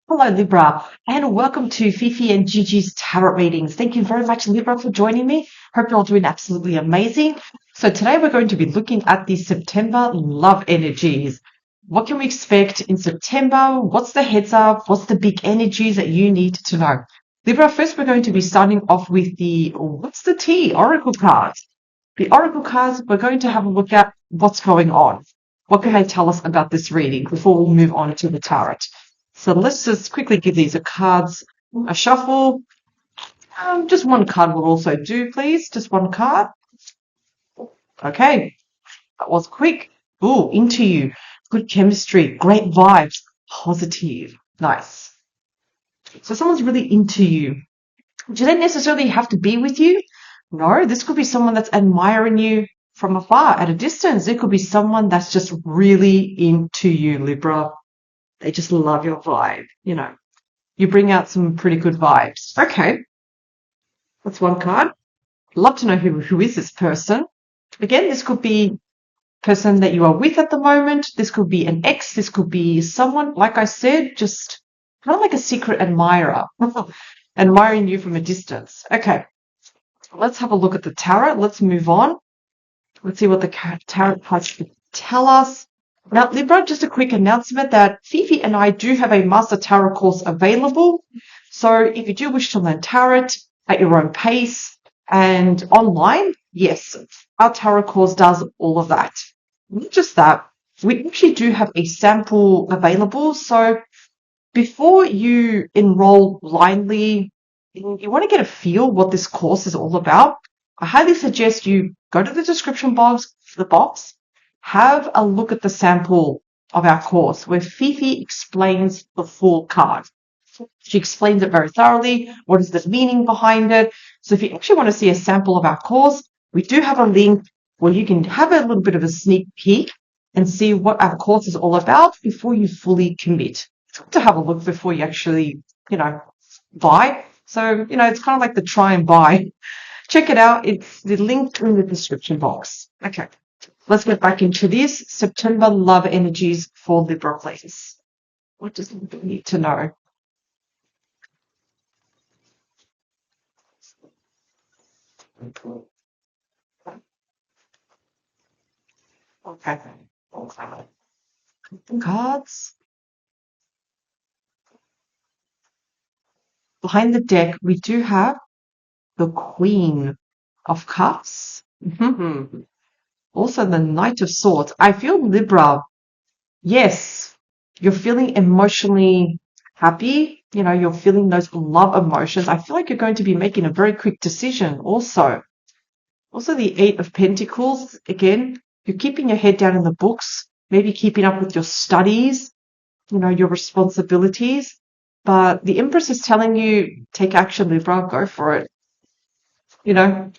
Hello, Libra, and welcome to Fifi and Gigi's tarot readings. Thank you very much, Libra, for joining me. Hope you're all doing absolutely amazing. So today we're going to be looking at the September love energies. What can we expect in September? What's the heads up? What's the big energies that you need to know? Libra, first we're going to be starting off with the What's the Tea? Oracle cards. The Oracle cards, we're going to have a look at what's going on. What can they tell us about this reading before we move on to the tarot? So let's just quickly give these cards a shuffle. Just one card will also do, please. Just one card. Okay, that was quick. Ooh, into you. Good chemistry, great vibes, positive. Nice. So someone's really into you. Do they necessarily have to be with you? No, this could be someone that's admiring you from afar, at a distance. It could be someone that's just really into you, Libra. They just love your vibe, You bring out some pretty good vibes. Okay, that's one card. Love to know who is this person. Again, this could be a person that you are with at the moment. This could be an ex. This could be someone, like I said, just kind of like a secret admirer, admiring you from a distance. Okay, let's have a look at the tarot. Let's move on. Let's see what the tarot cards tell us. Now, Libra, just a quick announcement that Fifi and I do have a Master Tarot course available. So if you do wish to learn tarot at your own pace and online, yes, our tarot course does all of that. Not just that, we actually do have a sample available. So before you enroll blindly, you want to get a feel what this course is all about. I highly suggest you go to the description box, have a look at the sample of our course where Fifi explains the full card. She explains it very thoroughly. What is the meaning behind it? So if you actually want to see a sample of our course, we do have a link where you can have a little bit of a sneak peek and see what our course is all about before you fully commit. It's good to have a look before you actually, buy. So, it's kind of like the try and buy. Check it out. It's the link in the description box. Okay. Let's get back into this. September love energies for Libra, please. What does Libra need to know? Okay. Cards. Behind the deck, we do have the Queen of Cups. Also the Knight of Swords. I feel Libra. Yes, you're feeling emotionally happy. You're feeling those love emotions. I feel like you're going to be making a very quick decision also. Also the Eight of Pentacles. Again, you're keeping your head down in the books, maybe keeping up with your studies, your responsibilities. But the Empress is telling you, take action, Libra, go for it. You know,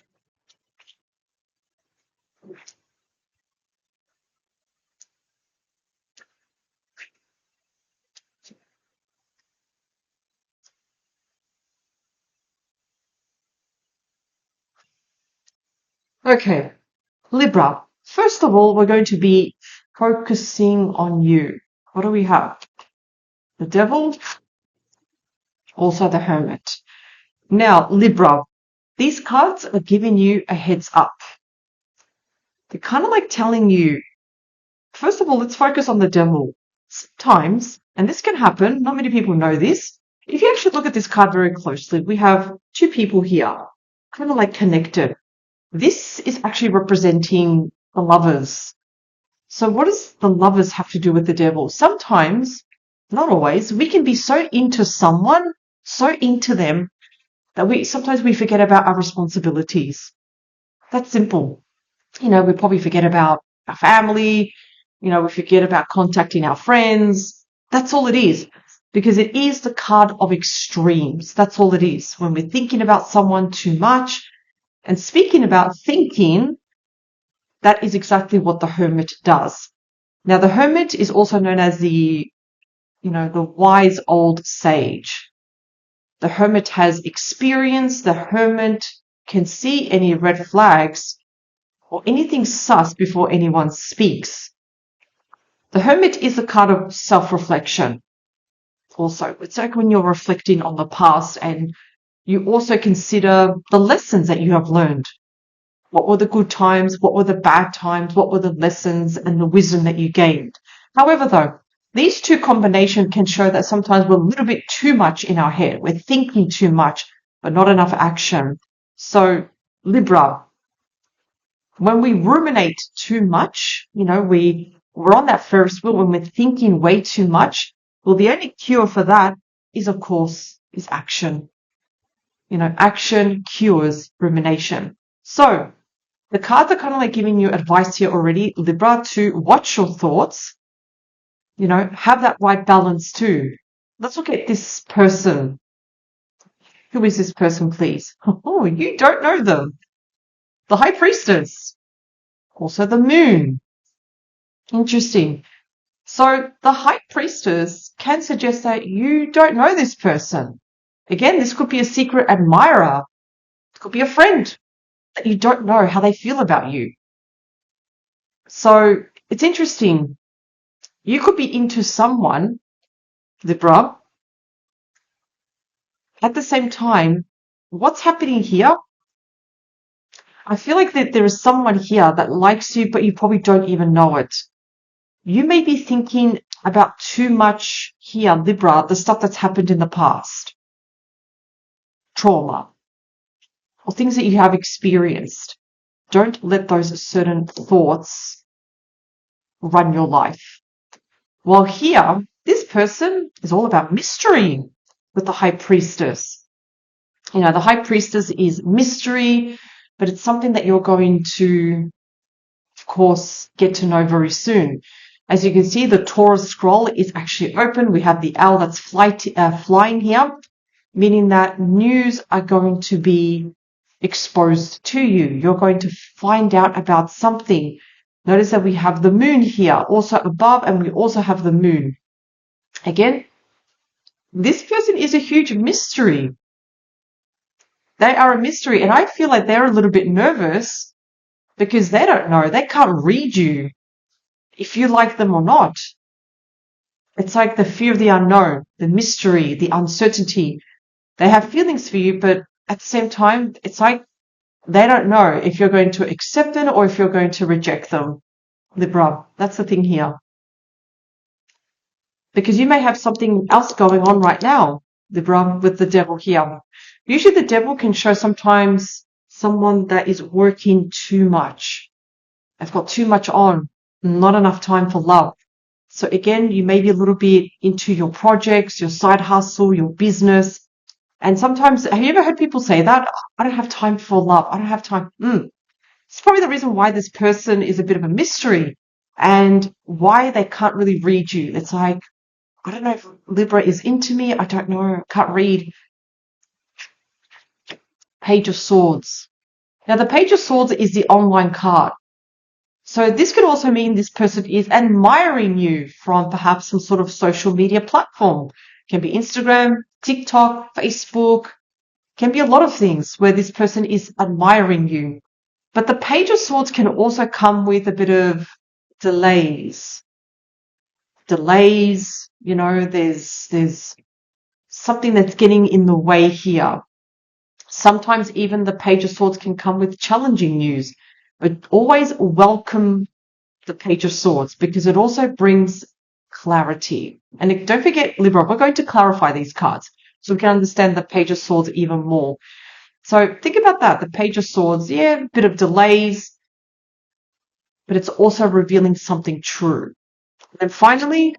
Okay, Libra. First of all, we're going to be focusing on you. What do we have? The Devil, also the Hermit. Now, Libra, these cards are giving you a heads up. They're kind of like telling you, first of all, let's focus on the Devil. Sometimes, and this can happen, not many people know this, if you actually look at this card very closely, we have two people here, kind of like connected. This is actually representing the lovers. So what does the lovers have to do with the devil? Sometimes, not always, we can be so into someone, so into them, that sometimes we forget about our responsibilities. That's simple. We probably forget about our family, we forget about contacting our friends. That's all it is. Because it is the card of extremes. That's all it is. When we're thinking about someone too much, and speaking about thinking, that is exactly what the hermit does. Now, the hermit is also known as the wise old sage. The hermit has experience. The hermit can see any red flags or anything sus before anyone speaks. The hermit is a card of self-reflection. also. It's like when you're reflecting on the past and you also consider the lessons that you have learned. What were the good times? What were the bad times? What were the lessons and the wisdom that you gained? However, though, these two combinations can show that sometimes we're a little bit too much in our head. We're thinking too much, but not enough action. So, Libra, when we ruminate too much, we're on that Ferris wheel when we're thinking way too much. Well, the only cure for that is, of course, is action. Action cures rumination. So the cards are kind of like giving you advice here already, Libra, to watch your thoughts, have that right balance too. Let's look at this person. Who is this person, please? Oh, you don't know them. The High Priestess. Also the Moon. Interesting. So the High Priestess can suggest that you don't know this person. Again, this could be a secret admirer. It could be a friend that you don't know how they feel about you. So it's interesting. You could be into someone, Libra. At the same time, what's happening here? I feel like that there is someone here that likes you, but you probably don't even know it. You may be thinking about too much here, Libra, the stuff that's happened in the past. Trauma. Or things that you have experienced. Don't let those certain thoughts run your life. While here, this person is all about mystery with the High Priestess. The High Priestess is mystery, but it's something that you're going to, of course, get to know very soon. As you can see, the Taurus scroll is actually open. We have the owl that's flying here, meaning that news are going to be exposed to you. You're going to find out about something. Notice that we have the moon here, also above, and we also have the moon. Again, this person is a huge mystery. They are a mystery, and I feel like they're a little bit nervous because they don't know. They can't read you if you like them or not. It's like the fear of the unknown, the mystery, the uncertainty. They have feelings for you, but at the same time, it's like they don't know if you're going to accept them or if you're going to reject them. Libra, that's the thing here. Because you may have something else going on right now, Libra, with the devil here. Usually the devil can show sometimes someone that is working too much. They've got too much on, not enough time for love. So again, you may be a little bit into your projects, your side hustle, your business. And sometimes, have you ever heard people say that? I don't have time for love. I don't have time. It's probably the reason why this person is a bit of a mystery and why they can't really read you. It's like, I don't know if Libra is into me. I don't know. Can't read. Page of Swords. Now, the Page of Swords is the online card. So this could also mean this person is admiring you from perhaps some sort of social media platform. It can be Instagram, TikTok, Facebook. Can be a lot of things where this person is admiring you. But the Page of Swords can also come with a bit of delays. There's something that's getting in the way here. Sometimes even the Page of Swords can come with challenging news, but always welcome the Page of Swords because it also brings clarity. And don't forget, Libra, we're going to clarify these cards so we can understand the Page of Swords even more. So think about that. The Page of Swords, a bit of delays, but it's also revealing something true. And then finally,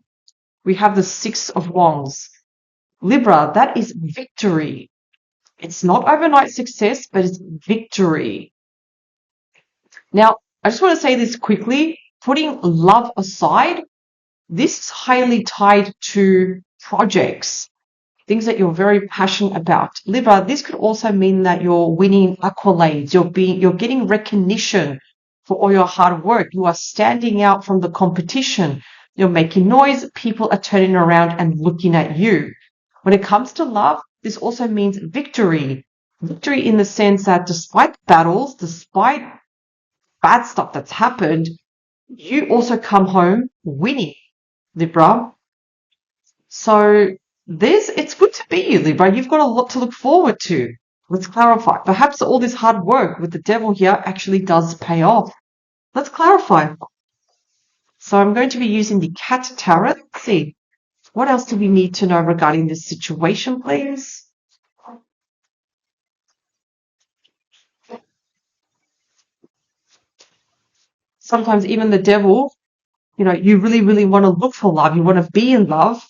we have the Six of Wands. Libra, that is victory. It's not overnight success, but it's victory. Now, I just want to say this quickly. Putting love aside, this is highly tied to projects, things that you're very passionate about. Libra, this could also mean that you're winning accolades. You're getting recognition for all your hard work. You are standing out from the competition. You're making noise. People are turning around and looking at you. When it comes to love, this also means victory. Victory in the sense that despite battles, despite bad stuff that's happened, you also come home winning, Libra. So It's good to be you, Libra. You've got a lot to look forward to. Let's clarify. Perhaps all this hard work with the devil here actually does pay off. Let's clarify. So I'm going to be using the cat tarot. Let's see. What else do we need to know regarding this situation, please? Sometimes even the devil, you really, really want to look for love. You want to be in love.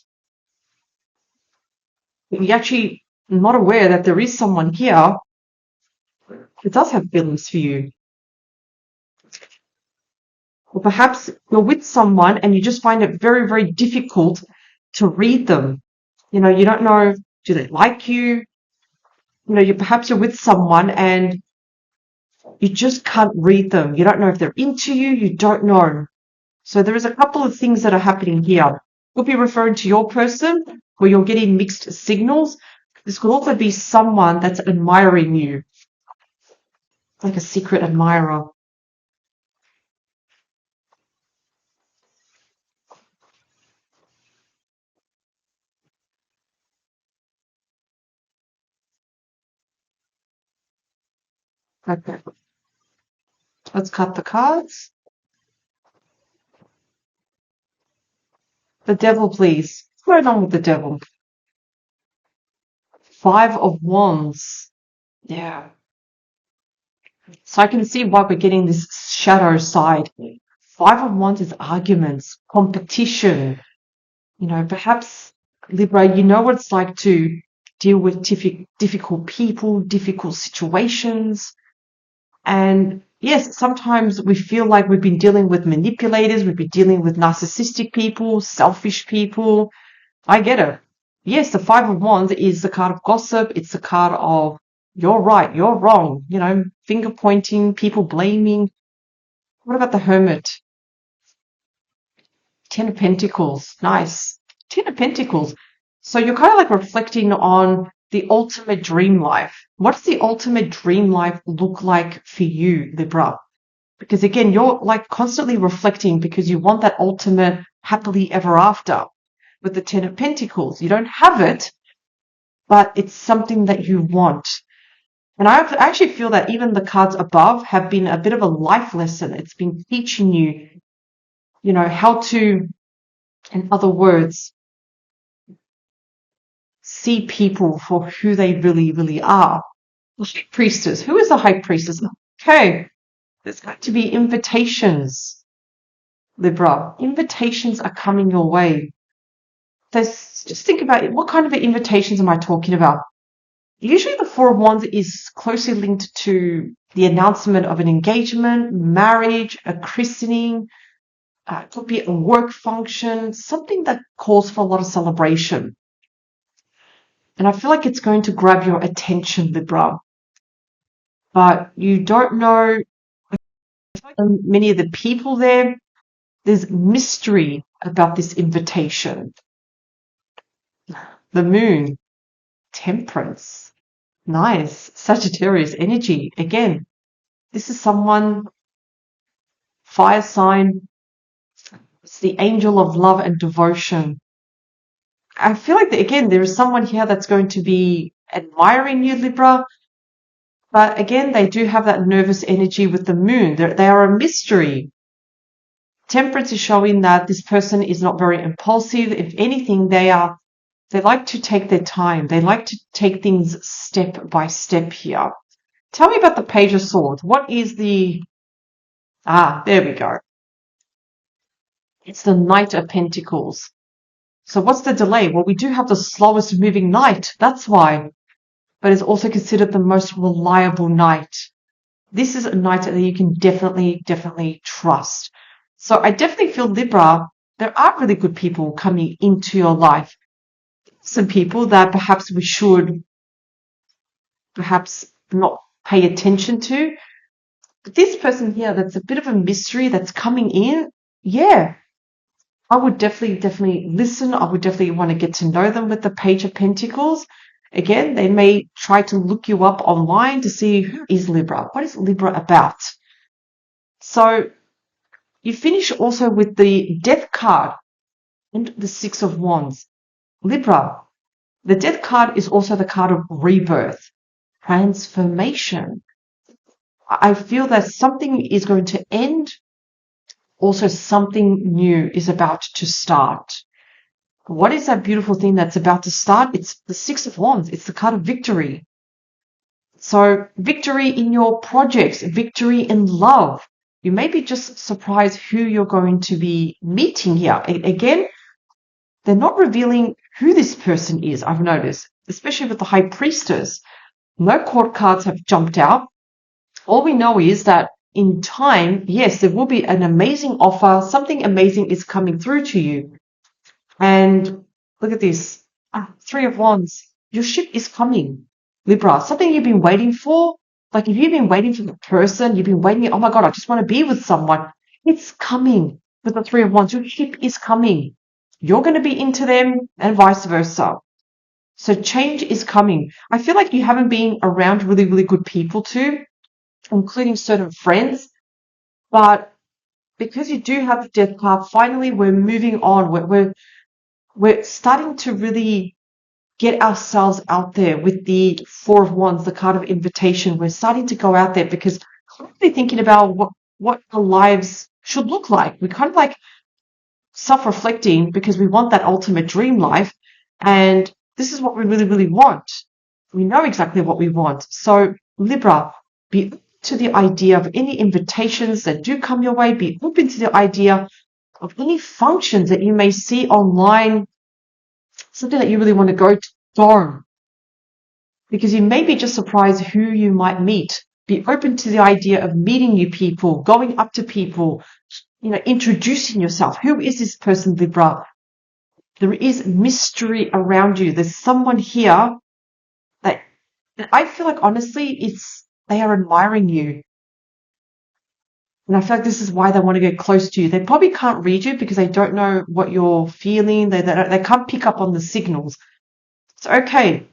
But you're actually not aware that there is someone here who does have feelings for you. Or perhaps you're with someone and you just find it very, very difficult to read them. You don't know, do they like you? Perhaps you're with someone and you just can't read them. You don't know if they're into you. You don't know. So there is a couple of things that are happening here. Could be referring to your person where you're getting mixed signals. This could also be someone that's admiring you, like a secret admirer. Okay, let's cut the cards. The devil, please. What's going on with the devil? 5 of Wands. Yeah. So I can see why we're getting this shadow side. 5 of Wands is arguments, competition. Perhaps, Libra, you know what it's like to deal with difficult people, difficult situations. And yes, sometimes we feel like we've been dealing with manipulators, we've been dealing with narcissistic people, selfish people. I get it. Yes, the 5 of Wands is the card of gossip. It's the card of you're right, you're wrong, finger pointing, people blaming. What about the Hermit? 10 of Pentacles. Nice. 10 of Pentacles. So you're kind of like reflecting on the ultimate dream life. What does the ultimate dream life look like for you, Libra? Because again, you're like constantly reflecting because you want that ultimate happily ever after with the 10 of Pentacles. You don't have it, but it's something that you want. And I actually feel that even the cards above have been a bit of a life lesson. It's been teaching you, how to, in other words, see people for who they really, really are. The High Priestess. Who is the High Priestess? Okay, there's going to be invitations, Libra. Invitations are coming your way. So just think about it. What kind of invitations am I talking about? Usually the 4 of Wands is closely linked to the announcement of an engagement, marriage, a christening. It could be a work function, something that calls for a lot of celebration. And I feel like it's going to grab your attention, Libra. But you don't know many of the people there. There's mystery about this invitation. The Moon, Temperance. Nice. Sagittarius energy. Again, this is someone, fire sign. It's the angel of love and devotion. I feel like, again, there is someone here that's going to be admiring you, Libra. But again, they do have that nervous energy with the Moon. They are a mystery. Temperance is showing that this person is not very impulsive. If anything, they like to take their time. They like to take things step by step here. Tell me about the Page of Swords. What is there we go. It's the Knight of Pentacles. So what's the delay? Well, we do have the slowest moving knight. That's why. But it's also considered the most reliable knight. This is a knight that you can definitely, definitely trust. So I definitely feel, Libra, there are really good people coming into your life. Some people that perhaps we should perhaps not pay attention to. But this person here, that's a bit of a mystery that's coming in. Yeah, I would definitely listen. I would definitely want to get to know them with the Page of Pentacles. Again, they may try to look you up online to see who is Libra. What is Libra about? So you finish also with the Death card and the 6 of Wands. Libra, The Death card is also the card of rebirth, transformation. I feel that something is going to end. Also, something new is about to start. What is that beautiful thing that's about to start? It's the Six of Wands. It's the card of victory. So victory in your projects, victory in love. You may be just surprised who you're going to be meeting here. Again, they're not revealing who this person is, I've noticed, especially with the High Priestess. No court cards have jumped out. All we know is that in time, yes, there will be an amazing offer. Something amazing is coming through to you. And look at this. Three of Wands. Your ship is coming, Libra. Something you've been waiting for. Like if you've been waiting for the person, you've been waiting, oh my God, I just want to be with someone. It's coming with the Three of Wands. Your ship is coming. You're going to be into them and vice versa. So change is coming. I feel like you haven't been around really, really good people too, including certain friends. But because you do have the Death card, finally we're moving on. We're starting to really get ourselves out there with the Four of Wands, the card of invitation. We're starting to go out there because we're really thinking about what our lives should look like. We're kind of like self-reflecting because we want that ultimate dream life. And this is what we really, really want. We know exactly what we want. So Libra, be open to the idea of any invitations that do come your way. Be open to the idea of any functions that you may see online, something that you really want to go to, because you may be just surprised who you might meet. Be open to the idea of meeting new people, going up to people, introducing yourself. Who is this person, Libra? There is mystery around you. There's someone here that I feel like, honestly, they are admiring you. And I feel like this is why they want to get close to you. They probably can't read you because they don't know what you're feeling. They can't pick up on the signals. It's okay.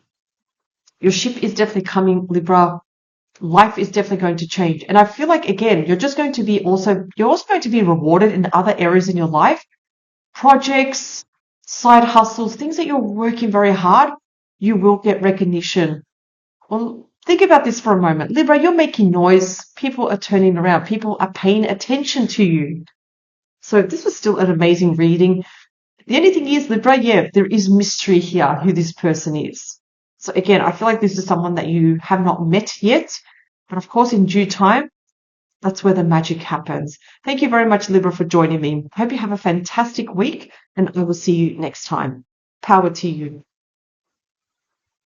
Your ship is definitely coming, Libra. Life is definitely going to change. And I feel like, again, you're also going to be rewarded in other areas in your life. Projects, side hustles, things that you're working very hard, you will get recognition. Well, think about this for a moment. Libra, you're making noise. People are turning around. People are paying attention to you. So this was still an amazing reading. The only thing is, Libra, there is mystery here who this person is. So again, I feel like this is someone that you have not met yet. But of course, in due time, that's where the magic happens. Thank you very much, Libra, for joining me. I hope you have a fantastic week, and I will see you next time. Power to you.